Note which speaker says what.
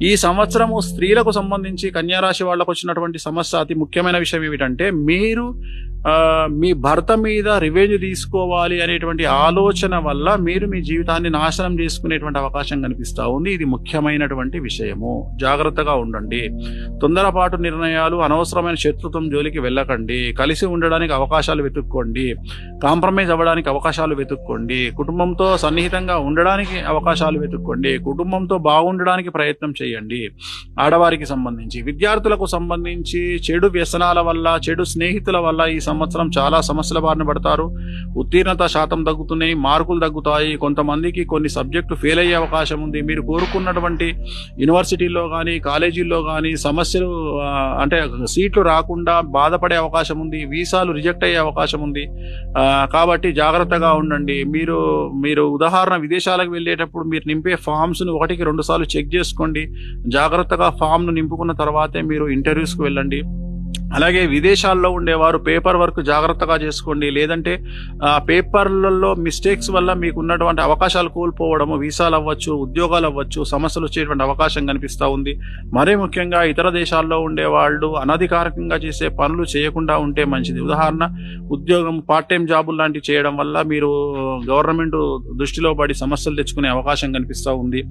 Speaker 1: ఈ సంవత్సరము స్త్రీలకు సంబంధించి కన్యారాశి వాళ్ళకు వచ్చినటువంటి సమస్య అతి ముఖ్యమైన విషయం ఏమిటంటే, మీరు మీ భర్త మీద రివెంజ్ తీసుకోవాలి అనేటువంటి ఆలోచన వల్ల మీరు మీ జీవితాన్ని నాశనం చేసుకునేటువంటి అవకాశం కనిపిస్తూ ఉంది. ఇది ముఖ్యమైనటువంటి విషయము. జాగ్రత్తగా ఉండండి. తొందరపాటు నిర్ణయాలు, అనవసరమైన శత్రుత్వం జోలికి వెళ్ళకండి. కలిసి ఉండడానికి అవకాశాలు వెతుక్కోండి. కాంప్రమైజ్ అవ్వడానికి అవకాశాలు వెతుక్కోండి. కుటుంబంతో సన్నిహితంగా ఉండడానికి అవకాశాలు వెతుక్కోండి. కుటుంబంతో బాగుండడానికి ప్రయత్నం చేయండి. ఆడవారికి సంబంధించి, విద్యార్థులకు సంబంధించి చెడు వ్యసనాల వల్ల, చెడు స్నేహితుల వల్ల ఈ సంవత్సరం చాలా సమస్యల బారిన పడతారు. ఉత్తీర్ణత శాతం తగ్గుతున్నాయి, మార్కులు తగ్గుతాయి. కొంతమందికి కొన్ని సబ్జెక్టు ఫెయిల్ అయ్యే అవకాశం ఉంది. మీరు కోరుకున్నటువంటి యూనివర్సిటీల్లో కానీ, కాలేజీల్లో కానీ సమస్యలు అంటే సీట్లు రాకుండా బాధపడే అవకాశం ఉంది. వీసాలు రిజెక్ట్ అయ్యే అవకాశం ఉంది. కాబట్టి జాగ్రత్తగా ఉండండి. మీరు ఉదాహరణ విదేశాలకు వెళ్ళేటప్పుడు మీరు నింపే ఫామ్స్ను 1కి 2 సార్లు చెక్ చేసుకోండి. జాగ్రత్తగా ఫామ్ను నింపుకున్న తర్వాతే మీరు ఇంటర్వ్యూస్కి వెళ్ళండి. అలాగే విదేశాల్లో ఉండేవారు పేపర్ వర్క్ జాగ్రత్తగా చేసుకోండి. లేదంటే పేపర్లలో మిస్టేక్స్ వల్ల మీకు ఉన్నటువంటి అవకాశాలు కోల్పోవడము, వీసాలు అవ్వచ్చు, ఉద్యోగాలు అవ్వచ్చు, సమస్యలు వచ్చేటువంటి అవకాశం కనిపిస్తూ ఉంది. మరీ ముఖ్యంగా ఇతర దేశాల్లో ఉండేవాళ్ళు అనధికారికంగా చేసే పనులు చేయకుండా ఉంటే మంచిది. ఉదాహరణ, ఉద్యోగం, పార్ట్ టైం జాబులు లాంటివి చేయడం వల్ల మీరు గవర్నమెంట్ దృష్టిలో పడి సమస్యలు తెచ్చుకునే అవకాశం కనిపిస్తూ ఉంది.